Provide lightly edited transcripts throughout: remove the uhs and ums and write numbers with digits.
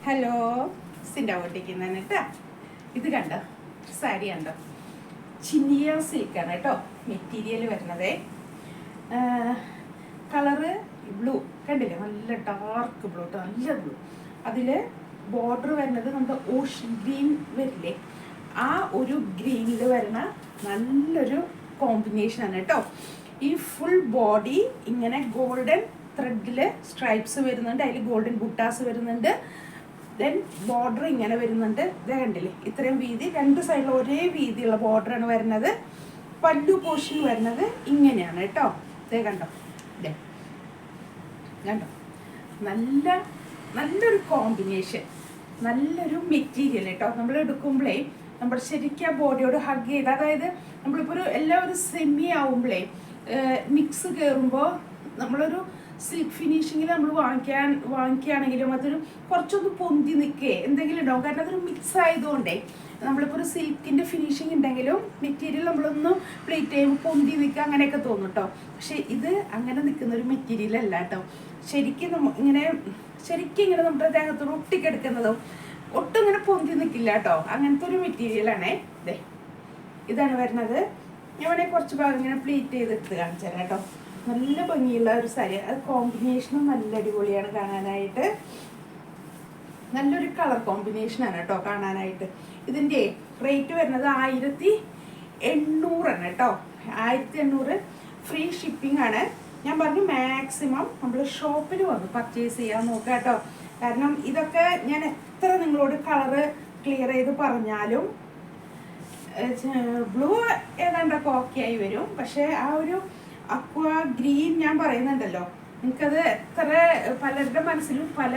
Hello, സിൻ്റെ ഓട്ടിക്കുന്നതാണ് കേട്ടോ. ഇത് കണ്ടോ, സാരി കണ്ടോ, ചിനിയ സിൽക്കാണ് കേട്ടോ മെറ്റീരിയൽ വരുന്നത്. കളറ് ബ്ലൂ കണ്ടില്ലേ, നല്ല ഡാർക്ക് ബ്ലൂ കേട്ടോ, നല്ല ബ്ലൂ. അതിൽ ബോർഡർ വരുന്നത് നമ്മുടെ ഓഷ്യൻ ഗ്രീൻ വരില്ലേ, ആ ഒരു ഗ്രീനിൽ വരുന്ന നല്ലൊരു കോമ്പിനേഷനാണ് കേട്ടോ. ഈ ഫുൾ ബോഡി ഇങ്ങനെ ഗോൾഡൻ ത്രെഡിൽ സ്ട്രൈപ്സ് വരുന്നുണ്ട്, അതിൽ ഗോൾഡൻ ബുട്ടാസ് വരുന്നുണ്ട്. ദെൻ ബോർഡർ ഇങ്ങനെ വരുന്നുണ്ട്, ഇത് കണ്ടില്ലേ, ഇത്രയും വീതി, രണ്ട് സൈഡിലും ഒരേ വീതിയുള്ള ബോർഡറാണ് വരുന്നത്. പല്ലു പോർഷൻ വരുന്നത് ഇങ്ങനെയാണ് കേട്ടോ. ഇതേ കണ്ടോ, ഇതേ കണ്ടോ, നല്ലൊരു കോമ്പിനേഷൻ, നല്ലൊരു മെറ്റീരിയൽ കേട്ടോ. നമ്മൾ എടുക്കുമ്പോഴേ നമ്മുടെ ശരിക്കും ആ ബോഡിയോട് ഹഗ് ചെയ്ത്, അതായത് നമ്മളിപ്പോൾ എല്ലാവരും സെമി ആവുമ്പോഴേ മിക്സ് കയറുമ്പോൾ നമ്മളൊരു സിൽക്ക് ഫിനിഷിങ്ങിൽ നമ്മൾ വാങ്ങിക്കുകയാണെങ്കിലും അതൊരു കുറച്ചൊന്ന് പൊന്തി നിൽക്കേ എന്തെങ്കിലും ഉണ്ടാവും. കാരണം അതൊരു മിക്സ് ആയതുകൊണ്ടേ നമ്മളിപ്പോൾ ഒരു സിൽക്കിൻ്റെ ഫിനിഷിങ് ഉണ്ടെങ്കിലും മെറ്റീരിയൽ നമ്മളൊന്ന് പ്ലേറ്റ് ചെയ്യുമ്പോൾ പൊന്തി നിൽക്കുക അങ്ങനെയൊക്കെ തോന്നും കേട്ടോ. പക്ഷേ ഇത് അങ്ങനെ നിൽക്കുന്ന ഒരു മെറ്റീരിയൽ അല്ല കേട്ടോ. ശരിക്കും ഇങ്ങനെ നമ്മുടെ ദേഹത്തോട് ഒട്ടിക്കെടുക്കുന്നതും ഒട്ടും ഇങ്ങനെ പൊന്തി നിൽക്കില്ല കേട്ടോ. അങ്ങനത്തെ ഒരു മെറ്റീരിയലാണേ. ഇതാണ് വരുന്നത്. ഞാൻ വേണമെങ്കിൽ കുറച്ച് ഭാഗം ഇങ്ങനെ പ്ലീറ്റ് ചെയ്തിട്ട് കാണിച്ചു തരാം കേട്ടോ. നല്ല ഭംഗിയുള്ള ഒരു സാരി, അത് കോമ്പിനേഷനും നല്ല അടിപൊളിയാണ് കാണാനായിട്ട്. നല്ലൊരു കളർ കോമ്പിനേഷനാണ് കേട്ടോ കാണാനായിട്ട്. ഇതിൻ്റെ റേറ്റ് വരുന്നത് 1800 കേട്ടോ. 1800 ഫ്രീ ഷിപ്പിംഗ് ആണ്. ഞാൻ പറഞ്ഞു മാക്സിമം നമ്മൾ ഷോപ്പിൽ വന്ന് പർച്ചേസ് ചെയ്യാൻ നോക്കുക കേട്ടോ. കാരണം ഇതൊക്കെ ഞാൻ എത്ര നിങ്ങളോട് കളറ് ക്ലിയർ ചെയ്ത് പറഞ്ഞാലും ബ്ലൂ ഏതാണ്ടൊക്കെ ഓക്കെ ആയി വരും. പക്ഷേ ആ ഒരു അക്വ ഗ്രീൻ ഞാൻ പറയുന്നുണ്ടല്ലോ, നിങ്ങൾക്കത് എത്ര പലരുടെ മനസ്സിലും പല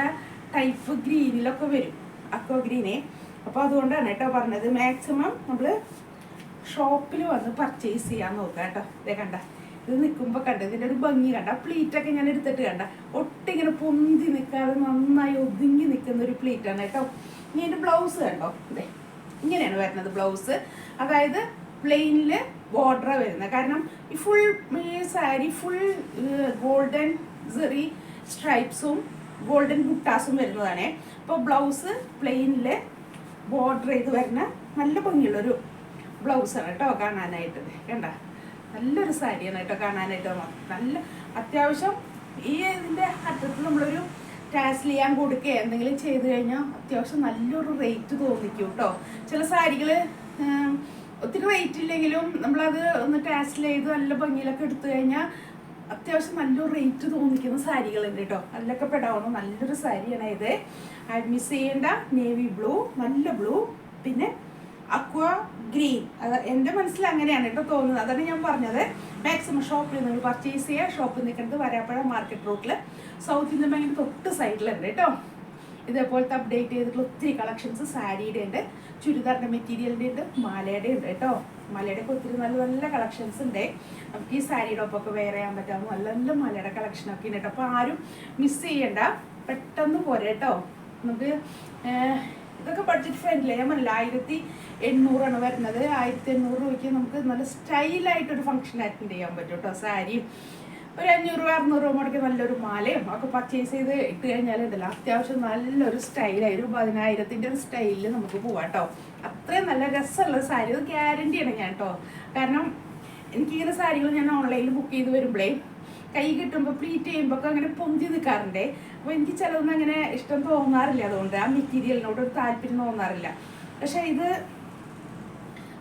ടൈപ്പ് ഗ്രീനിലൊക്കെ വരും അക്വ ഗ്രീനെ. അപ്പോൾ അതുകൊണ്ടാണ് കേട്ടോ പറഞ്ഞത് മാക്സിമം നമ്മൾ ഷോപ്പിൽ വന്ന് പർച്ചേസ് ചെയ്യാൻ നോക്കുക കേട്ടോ. ഇതേ കണ്ട, ഇത് നിൽക്കുമ്പോൾ കണ്ട ഇതിൻ്റെ ഒരു ഭംഗി കണ്ട, പ്ലീറ്റൊക്കെ ഞാൻ എടുത്തിട്ട് കണ്ട ഒട്ടിങ്ങനെ പൊന്തി നിൽക്കാതെ നന്നായി ഒതുങ്ങി നിൽക്കുന്ന ഒരു പ്ലീറ്റാണ് കേട്ടോ. ഇനി എൻ്റെ ബ്ലൗസ് കണ്ടോ, ഇതേ ഇങ്ങനെയാണ് വരുന്നത് ബ്ലൗസ്. അതായത് പ്ലെയിനിൽ ബോർഡർ വരുന്നത്. കാരണം ഈ ഫുൾ സാരി ഫുൾ ഗോൾഡൻ സെറി സ്ട്രൈപ്സും ഗോൾഡൻ ബുട്ടാസും വരുന്നതാണ്. അപ്പോൾ ബ്ലൗസ് പ്ലെയിനിൽ ബോർഡർ ചെയ്ത് വരുന്ന നല്ല ഭംഗിയുള്ളൊരു ബ്ലൗസാണ് കേട്ടോ കാണാനായിട്ട്. കണ്ട, നല്ലൊരു സാരിയാണ് കേട്ടോ കാണാനായിട്ട്. നല്ല അത്യാവശ്യം ഈ ഇതിൻ്റെ അറ്റത്ത് നമ്മളൊരു ടാസിൽ ചെയ്യാൻ കൊടുക്കുക എന്തെങ്കിലും ചെയ്ത് കഴിഞ്ഞാൽ അത്യാവശ്യം നല്ലൊരു റേറ്റ് തോന്നിക്കും കേട്ടോ. ചില സാരികൾ ഒത്തിരി റേറ്റ് ഇല്ലെങ്കിലും നമ്മളത് ഒന്ന് ടാസിൽ ചെയ്ത് നല്ല ഭംഗിയിലൊക്കെ എടുത്തു കഴിഞ്ഞാൽ അത്യാവശ്യം നല്ലൊരു റേറ്റ് തോന്നിക്കുന്ന സാരികളുണ്ട് കേട്ടോ. അതിലൊക്കെ പെടാവുന്ന നല്ലൊരു സാരിയാണ് ഇത്. മിസ് ചെയ്യേണ്ട നേവി ബ്ലൂ, നല്ല ബ്ലൂ, പിന്നെ അക്വ ഗ്രീൻ. അത് എൻ്റെ മനസ്സിൽ അങ്ങനെയാണ് കേട്ടോ തോന്നുന്നത്. അതാണ് ഞാൻ പറഞ്ഞത്. മാക്സിമം ഷോപ്പിൽ നിങ്ങൾ പർച്ചേസ് ചെയ്യുക. ഷോപ്പിൽ നിൽക്കുന്നത് വരാപ്പുഴ മാർക്കറ്റ് റോട്ടിൽ സൗത്ത് ഇന്ത്യൻ ബാങ്കിൻ്റെ തൊട്ട് സൈഡിലുണ്ട് കേട്ടോ. ഇതേപോലത്തെ അപ്ഡേറ്റ് ചെയ്തിട്ടുള്ള ഒത്തിരി കളക്ഷൻസ് സാരിയുടെ ഉണ്ട്, ചുരിദാറിൻ്റെ മെറ്റീരിയലിൻ്റെ ഉണ്ട്, മാലയുടെ ഉണ്ട് കേട്ടോ. മാലയുടെ ഒക്കെ ഒത്തിരി നല്ല നല്ല കളക്ഷൻസ് ഉണ്ട്. നമുക്ക് ഈ സാരിയുടെ ഒപ്പമൊക്കെ വെയർ ചെയ്യാൻ പറ്റാവുന്ന നല്ല നല്ല മാലയുടെ കളക്ഷനൊക്കെ ഉണ്ട് കേട്ടോ. അപ്പോൾ ആരും മിസ് ചെയ്യണ്ട, പെട്ടെന്ന് പോരെ കേട്ടോ. നമുക്ക് ഇതൊക്കെ ബഡ്ജറ്റ് ഫ്രണ്ട്ലി. ഞാൻ പറഞ്ഞില്ല 1800 വരുന്നത്. 1800 രൂപയ്ക്ക് നമുക്ക് നല്ല സ്റ്റൈലായിട്ടൊരു ഫംഗ്ഷൻ അറ്റൻഡ് ചെയ്യാൻ പറ്റും കേട്ടോ. സാരിയും ഒരു 500-600 രൂപ മുടക്കി നല്ലൊരു മാലയും ഒക്കെ പർച്ചേസ് ചെയ്ത് ഇട്ട് കഴിഞ്ഞാൽ ഉണ്ടല്ലോ അത്യാവശ്യം നല്ലൊരു സ്റ്റൈലായി ഒരു 10,000-ൻ്റെ ഒരു സ്റ്റൈലിൽ നമുക്ക് പോവാം കേട്ടോ. അത്രയും നല്ല രസമുള്ള സാരി, അത് ഗ്യാരണ്ടിയാണ് ഞാൻ കേട്ടോ. കാരണം എനിക്കിങ്ങനെ സാരികൾ ഞാൻ ഓൺലൈനിൽ ബുക്ക് ചെയ്ത് വരുമ്പോഴേ കൈ കിട്ടുമ്പോൾ പ്ലീറ്റ് ചെയ്യുമ്പോൾ ഒക്കെ അങ്ങനെ പൊന്തി നിൽക്കാറുണ്ടേ. അപ്പോൾ എനിക്ക് ചിലതൊന്നും അങ്ങനെ ഇഷ്ടം തോന്നാറില്ല. അതുകൊണ്ട് ആ മെറ്റീരിയലിനോട് ഒരു താല്പര്യം തോന്നാറില്ല. പക്ഷേ ഇത്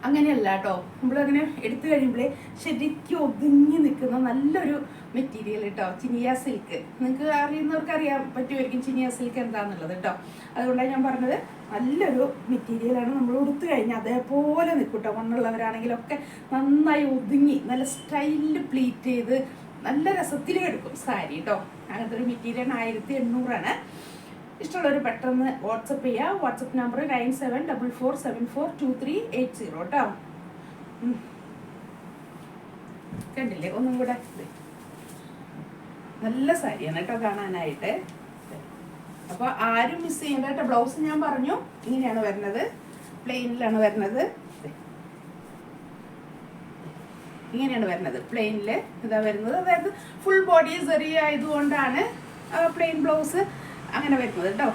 അങ്ങനെയല്ല കേട്ടോ. നമ്മളങ്ങനെ എടുത്തു കഴിയുമ്പോഴേ ശരിക്കും ഒതുങ്ങി നിൽക്കുന്ന നല്ലൊരു മെറ്റീരിയൽ കേട്ടോ. ചിനിയ സിൽക്ക് നിങ്ങൾക്ക് അറിയുന്നവർക്ക് അറിയാൻ പറ്റുമായിരിക്കും ചിനിയ സിൽക്ക് എന്താണെന്നുള്ളത് കേട്ടോ. അതുകൊണ്ടാണ് ഞാൻ പറഞ്ഞത് നല്ലൊരു മെറ്റീരിയലാണ്. നമ്മൾ എടുത്തു കഴിഞ്ഞാൽ അതേപോലെ നിൽക്കും കേട്ടോ. മണ്ണുള്ളവരാണെങ്കിലൊക്കെ നന്നായി ഒതുങ്ങി നല്ല സ്റ്റൈലിൽ പ്ലീറ്റ് ചെയ്ത് നല്ല രസത്തിൽ എടുക്കും സാരി കേട്ടോ. അങ്ങനത്തെ ഒരു മെറ്റീരിയൽ 1800 ഇഷ്ടമുള്ളവർ പെട്ടെന്ന് വാട്സപ്പ് ചെയ്യുക. വാട്സപ്പ് നമ്പർ 9744742380 കേട്ടോ. കണ്ടില്ലേ, ഒന്നും കൂടെ നല്ല സാരിയാണ് കേട്ടോ കാണാനായിട്ട്. അപ്പോൾ ആരും മിസ് ചെയ്യേണ്ട കേട്ടോ. ബ്ലൗസ് ഞാൻ പറഞ്ഞു ഇങ്ങനെയാണ് വരുന്നത്, പ്ലെയിനിലാണ് വരുന്നത്. ഇങ്ങനെയാണ് വരുന്നത് പ്ലെയിനിൽ. ഇതാ വരുന്നത്. അതായത് ഫുൾ ബോഡി സെറി ആയതുകൊണ്ടാണ് പ്ലെയിൻ ബ്ലൗസ് അങ്ങനെ വരുന്നത് കേട്ടോ.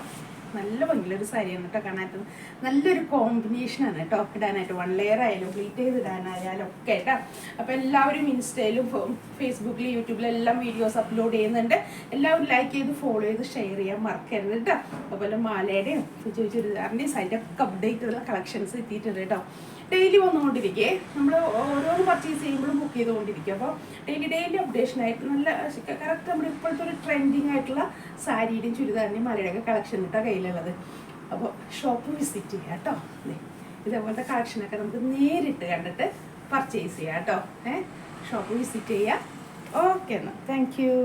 നല്ല ഭംഗിയുള്ളൊരു സാരിയാണ് കേട്ടോ കാണാനായിട്ട്. നല്ലൊരു കോമ്പിനേഷനാണ് കേട്ടോ ഇടാനായിട്ട്. 1 ലെയർ ആയാലും പ്ലീറ്റ് ചെയ്ത് ഇടാനായാലും ഒക്കെ കേട്ടോ. അപ്പോൾ എല്ലാവരും ഇൻസ്റ്റയിലും ഫേസ്ബുക്കിലും യൂട്യൂബിലും എല്ലാം വീഡിയോസ് അപ്ലോഡ് ചെയ്യുന്നുണ്ട്. എല്ലാവരും ലൈക്ക് ചെയ്ത് ഫോളോ ചെയ്ത് ഷെയർ ചെയ്യാൻ മറക്കരുത് കേട്ടോ. അതുപോലെ മാലയുടെയും ചുരിദാറിൻ്റെയും സൈഡിൻ്റെ ഒക്കെ അപ്ഡേറ്റ് ഉള്ള കളക്ഷൻസ് എത്തിയിട്ടുണ്ട് കേട്ടോ. ഡെയിലി വന്നുകൊണ്ടിരിക്കേ, നമ്മൾ ഓരോന്ന് പർച്ചേസ് ചെയ്യുമ്പോഴും ബുക്ക് ചെയ്തുകൊണ്ടിരിക്കും. അപ്പോൾ ഡെയിലി അപ്ഡേഷനായിട്ട് നല്ല കറക്റ്റ് നമ്മുടെ ഇപ്പോഴത്തെ ഒരു ട്രെൻഡിങ് ആയിട്ടുള്ള സാരിയുടെയും ചുരിദാറിൻ്റെയും മലയുടെയൊക്കെ കളക്ഷൻ കേട്ടോ കയ്യിലുള്ളത്. അപ്പോൾ ഷോപ്പ് വിസിറ്റ് ചെയ്യാം കേട്ടോ. ഇതേപോലത്തെ കളക്ഷനൊക്കെ നമുക്ക് നേരിട്ട് കണ്ടിട്ട് പർച്ചേസ് ചെയ്യാം കേട്ടോ. ഷോപ്പ് വിസിറ്റ് ചെയ്യാം. ഓക്കെ എന്നാൽ താങ്ക് യു.